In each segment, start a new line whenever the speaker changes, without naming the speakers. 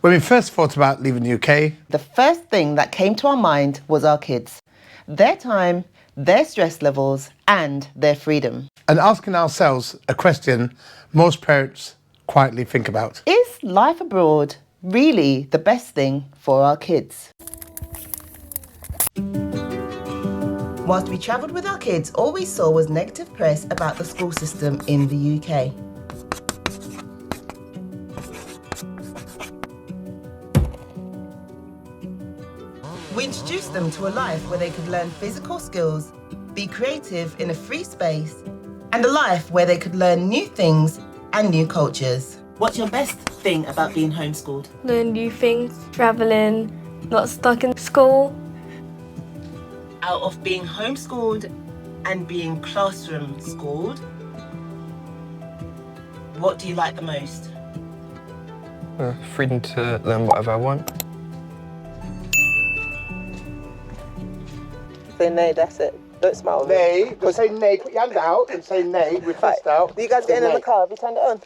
When we first thought about leaving the UK,
the first thing that came to our mind was our kids, their time, their stress levels, and their freedom.
And asking ourselves a question most parents quietly think about.
Is life abroad really the best thing for our kids? Whilst we travelled with our kids, all we saw was negative press about the school system in the UK. We introduced them to a life where they could learn physical skills, be creative in a free space, and a life where they could learn new things and new cultures. What's your best thing about being homeschooled?
Learn new things, travelling, not stuck in school.
Out of being homeschooled and being classroom schooled, what do you like the most?
Freedom to learn whatever I want.
Say nay, that's it. Don't smile.
Nay, go say nay, put your hand out and say nay, with fist out.
Are you guys getting in the car? Have you turned it on?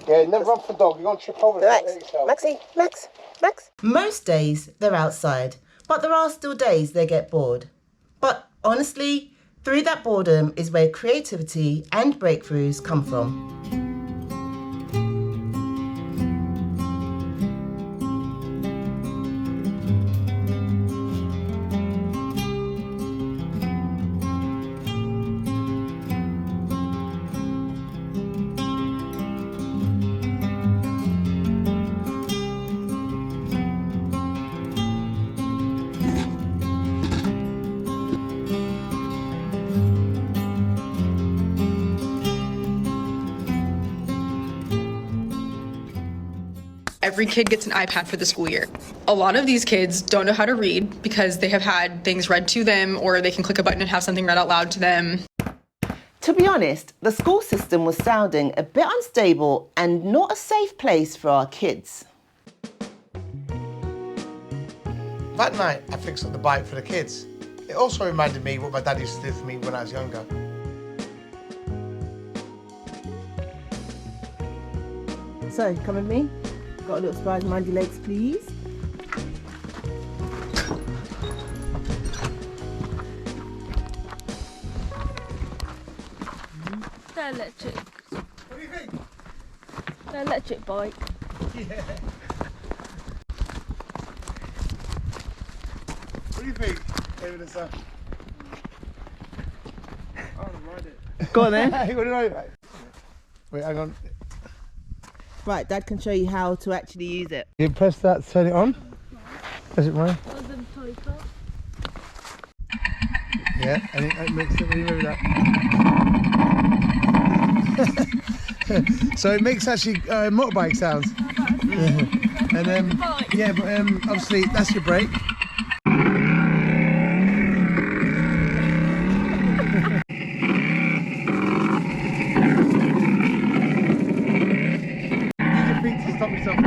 Yeah, never run for dog, you're going to trip over yourself.
Max. Most days they're outside, but there are still days they get bored. But honestly, through that boredom is where creativity and breakthroughs come from.
Every kid gets an iPad for the school year. A lot of these kids don't know how to read because they have had things read to them, or they can click a button and have something read out loud to them.
To be honest, the school system was sounding a bit unstable and not a safe place for our kids.
That night, I fixed up the bike for the kids. It also reminded me what my dad used to do for me when I was younger.
So, come with me. Got a little surprise, mind your legs, please.
The electric.
What do you think?
The electric bike.
Yeah. What do you think, David and Sam?
I want to ride it.
Go on then.
You want to ride it? Wait, hang on.
Right, Dad can show you how to actually use it.
You press that, turn it on. Press it right. Yeah, and it makes it, when you move that. So it makes actually motorbike sounds. And yeah, but obviously that's your brake. Use your feet to stop yourself.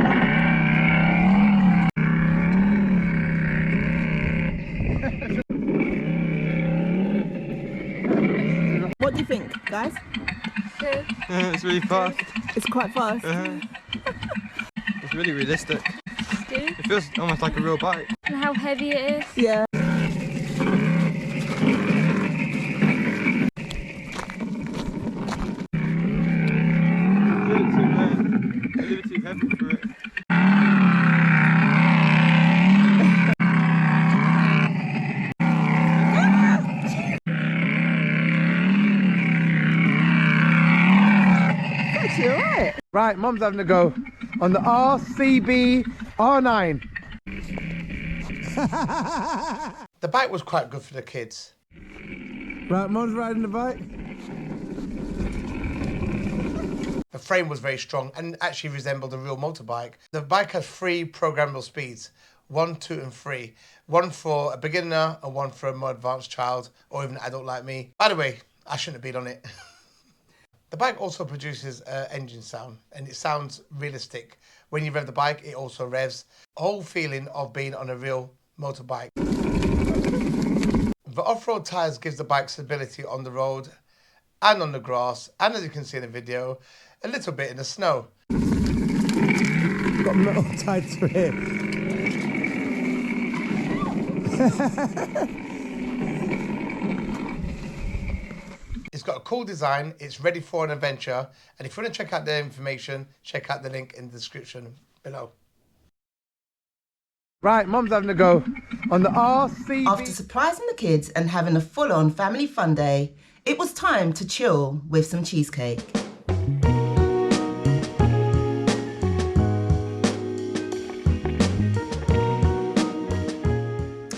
What do you think, guys?
Good.
It's really fast.
It's quite fast.
It's really realistic.
Good.
It feels almost like a real bike.
And how heavy it is.
Yeah.
A little too heavy for it.
Right, Mum's having a go on the RCB-R9. The bike was quite good for the kids. Right, Mum's riding the bike. The frame was very strong and actually resembled a real motorbike. The bike has 3 programmable speeds, 1, 2 and 3. One for a beginner and one for a more advanced child or even an adult like me. By the way, I shouldn't have been on it. The bike also produces engine sound and it sounds realistic. When you rev the bike, it also revs. A whole feeling of being on a real motorbike. The off-road tyres gives the bike stability on the road and on the grass, and as you can see in the video, a little bit in the snow. got metal tied to it. It's got a cool design, it's ready for an adventure, and if you want to check out the information, check out the link in the description below. Right, Mum's having a go on the RCB.
After surprising the kids and having a full-on family fun day, it was time to chill with some cheesecake.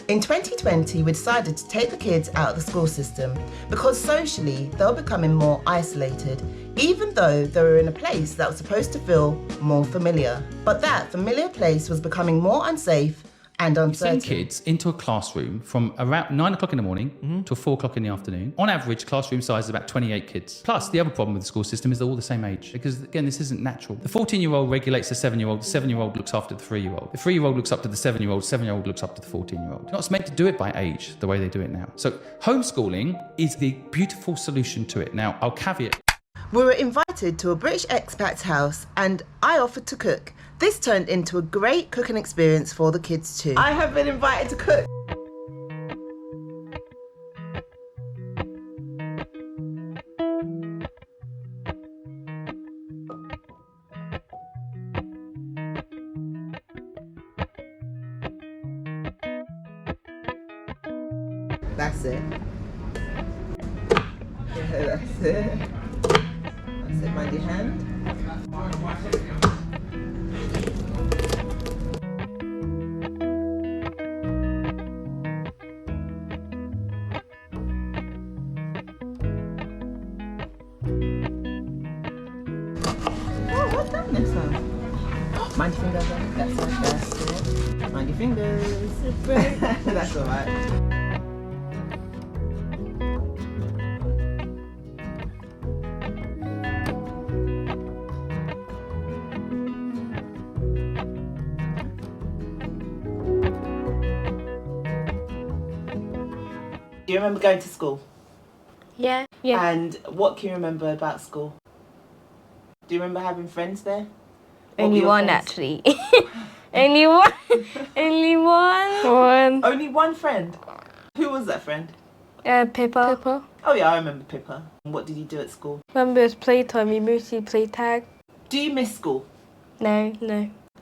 In 2020, we decided to take the kids out of the school system because socially they were becoming more isolated, even though they were in a place that was supposed to feel more familiar. But that familiar place was becoming more unsafe and uncertain.
Send kids into a classroom from around 9 o'clock in the morning till 4 o'clock in the afternoon. On average, classroom size is about 28 kids. Plus, the other problem with the school system is they're all the same age. Because, again, this isn't natural. The 14-year-old regulates the 7-year-old. The 7-year-old looks after the 3-year-old. The 3-year-old looks up to the 7-year-old. 7-year-old looks up to the 14-year-old. You're not meant to do it by age, the way they do it now. So, homeschooling is the beautiful solution to it. Now, I'll caveat.
We were invited to a British expat's house and I offered to cook. This turned into a great cooking experience for the kids too. I have been invited to cook. That's it. Yeah, that's it. That's it, mind your hand. Mind your fingers, that's right, that's it. Mind your fingers. That's alright. Do you remember going to school?
Yeah.
And what can you remember about school? Do you remember having friends there?
Only one, actually. Only one. Only one.
Only one friend? Who was that friend?
Pippa.
Oh yeah, I remember Pippa. What did you do at school?
Remember it was playtime, we mostly play tag.
Do you miss school?
No.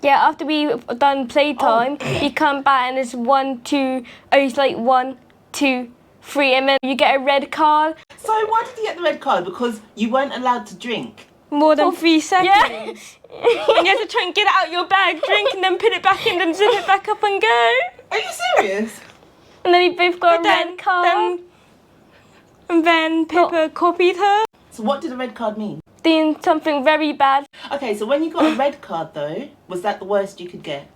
Yeah, after we've done playtime, you come back and it's 1, 2, it's like 1, 2, 3, and then you get a red card.
So why did you get the red card? Because you weren't allowed to drink?
More than 3 seconds. Yeah. And you have to try and get it out your bag, drink, and then put it back in, then zip it back up and go.
Are you serious?
And then we both got a red card. And then Pippa copied her.
So what did the red card mean?
Doing something very bad.
Okay, so when you got a red card though, was that the worst you could get?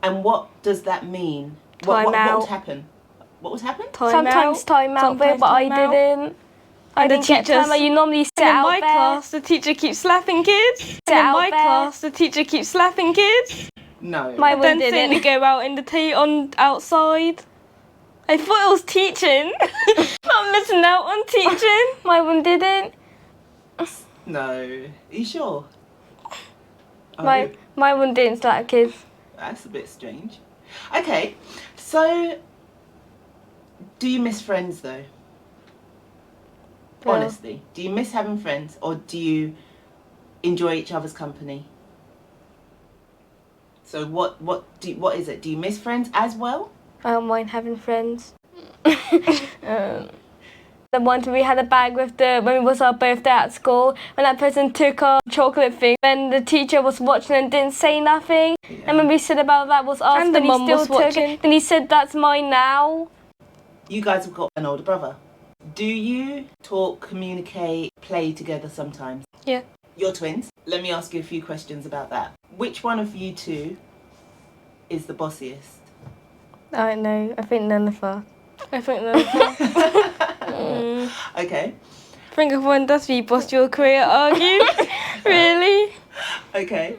And what does that mean? What would happen? What would happen?
Sometimes time out there, but I didn't. I didn't get time out. You normally sit out there. In my class, the teacher keeps slapping kids. In my class, the teacher keeps slapping kids.
No.
My one didn't. Then they go out in the outside. I thought it was teaching. I'm missing out on teaching. My one didn't.
No. Are you sure?
My one didn't slap kids.
That's a bit strange. Okay, so do you miss friends though?
Yeah.
Honestly, do you miss having friends or do you enjoy each other's company? So what is it? Do you miss friends as well?
I don't mind having friends. The one we had a bag with when it was our birthday at school, when that person took our chocolate thing, when the teacher was watching and didn't say nothing, and when we said about that was asked, and he still took it, and he said, "That's mine now."
You guys have got an older brother. Do you talk, communicate, play together sometimes?
Yeah.
You're twins. Let me ask you a few questions about that. Which one of you two is the bossiest?
I don't know. I think none of us.
Okay.
I think if one does be boss, your career argue. Really?
Okay.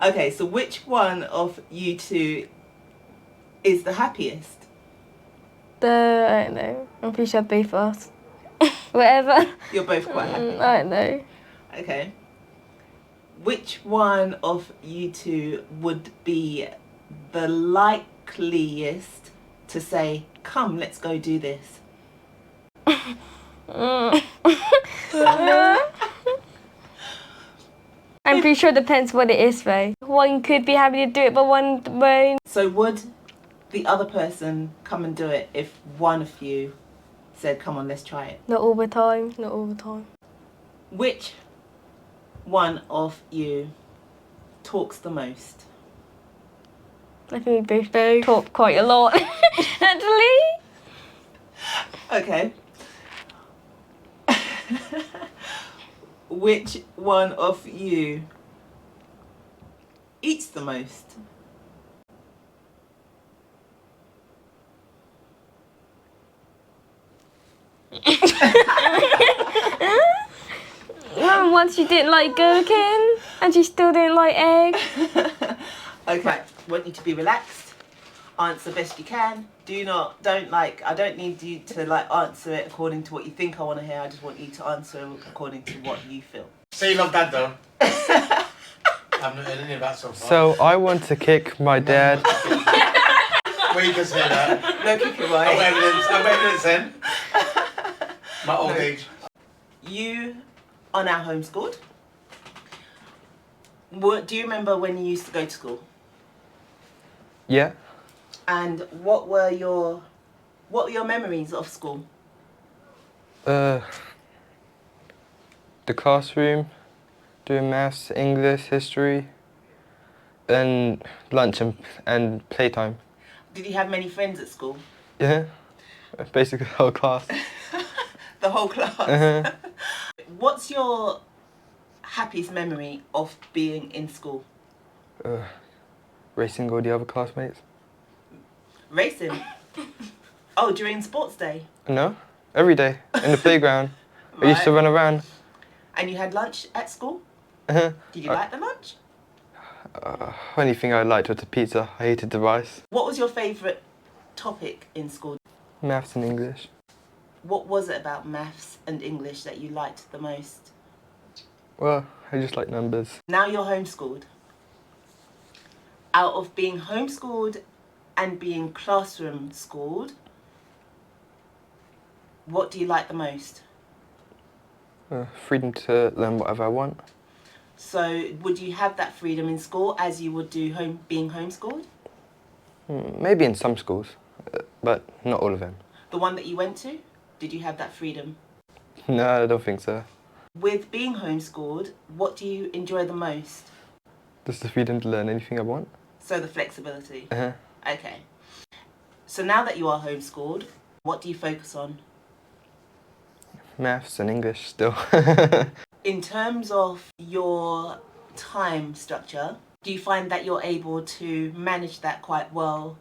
Okay, so which one of you two is the happiest?
I don't know. I'm pretty sure both of us. Whatever.
You're both quite happy.
I don't know.
Okay. Which one of you two would be the likeliest to say, come, let's go do this?
I'm pretty sure it depends what it is though. One could be happy to do it, but one won't.
So would the other person come and do it if one of you said, come on, let's try it?
Not all the time, not all the time.
Which one of you talks the most?
I think we both talk quite a lot, actually.
Okay. Which one of you eats the most?
Remember once you didn't like gherkin and you still didn't like egg?
Okay, I want you to be relaxed. Answer best you can. I don't need you to answer it according to what you think I want to hear. I just want you to answer according to what you feel.
Say you love Dad though. I've not heard any of that so far.
So I want to kick my dad.
Well, you can say that.
No kicking,
I've
right?
evidence then. My old age.
You are now homeschooled. Do you remember when you used to go to school?
Yeah.
And what were your memories of school?
The classroom, doing maths, English, history, then lunch and playtime.
Did you have many friends at school?
Yeah. Basically the whole class.
The whole class?
Uh-huh.
What's your happiest memory of being in school?
Racing all the other classmates.
Racing? Oh, during sports day?
No, every day in the playground. I used to run around.
And you had lunch at school?
Uh-huh.
Did you like the lunch?
Only thing I liked was the pizza. I hated the rice.
What was your favourite topic in school?
Maths and English.
What was it about maths and English that you liked the most?
Well, I just like numbers.
Now you're homeschooled. Out of being homeschooled and being classroom schooled, what do you like the most?
Freedom to learn whatever I want.
So would you have that freedom in school as you would do being homeschooled?
Maybe in some schools, but not all of them.
The one that you went to, did you have that freedom?
No, I don't think so.
With being homeschooled, what do you enjoy the most?
Just the freedom to learn anything I want.
So the flexibility.
Uh-huh.
Okay. So now that you are homeschooled, what do you focus on?
Maths and English still.
In terms of your time structure, do you find that you're able to manage that quite well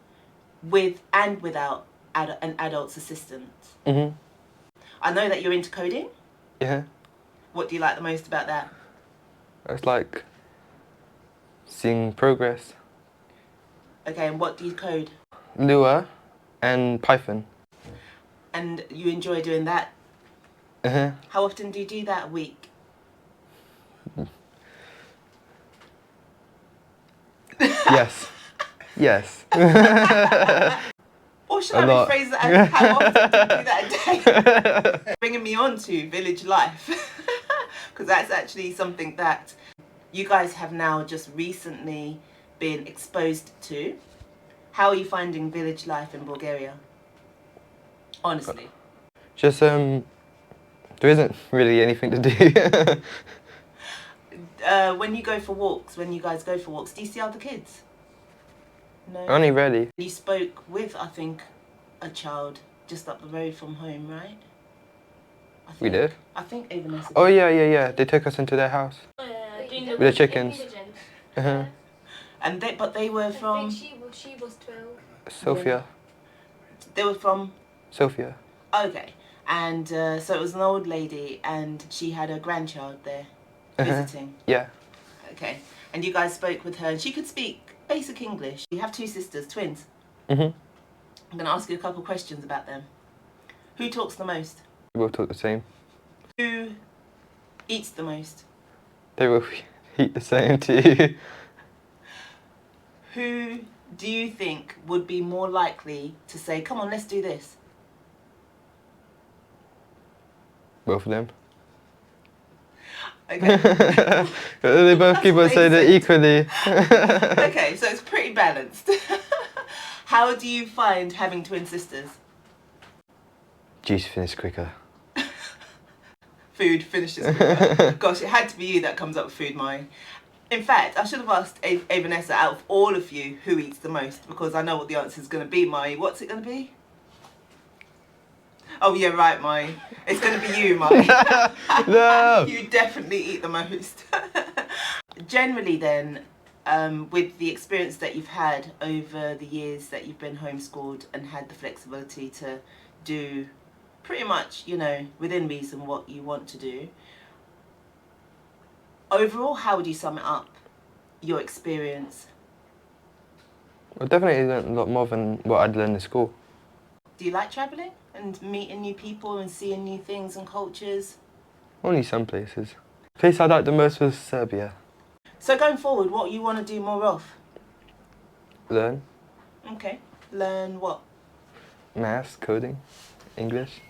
with and without an adult's assistance?
Mhm.
I know that you're into coding.
Yeah.
What do you like the most about that?
It's like seeing progress.
Okay, and what do you code?
Lua and Python.
And you enjoy doing that?
Uh-huh.
How often do you do that a week?
Yes. Yes.
Or should
A
I
lot.
rephrase that as how often do you do that a day? Bringing me on to village life. Because that's actually something that you guys have now just recently been exposed to. How are you finding village life in Bulgaria? Honestly.
Just, there isn't really anything to do.
When you go for walks, when you guys go for walks, do you see other kids? No?
Only rarely.
You spoke with, I think, a child just up the road from home, right? I think,
We did?
I think even Vanessa.
Oh, yeah. They took us into their house. With the chickens. Uh-huh.
And they were from.
She was 12.
Sophia.
They were from.
Sophia.
Okay, and so it was an old lady, and she had a grandchild there visiting.
Yeah.
Okay, and you guys spoke with her, and she could speak basic English. You have two sisters, twins.
Mhm.
I'm gonna ask you a couple questions about them. Who talks the most?
We both talk the same.
Who eats the most?
They Eat the same too.
Who do you think would be more likely to say, come on, let's do this?
Both of them.
Okay.
They both keep on saying it equally.
Okay, so it's pretty balanced. How do you find having twin sisters?
Juice finished quicker.
Food finishes quicker. Gosh, it had to be you that comes up with food, Mai. In fact, I should have asked Vanessa, out of all of you, who eats the most, because I know what the answer is going to be, Mai. What's it going to be? Oh, yeah, right, Mai. It's going to be you, Mai.
No!
You definitely eat the most. Generally, then, with the experience that you've had over the years that you've been homeschooled and had the flexibility to do pretty much, you know, within reason what you want to do, overall, how would you sum it up, your experience?
I definitely learned a lot more than what I'd learned in school.
Do you like travelling and meeting new people and seeing new things and cultures?
Only some places. The place I liked the most was Serbia.
So going forward, what you want to do more of?
Learn
Okay. Learn what?
maths, coding, English.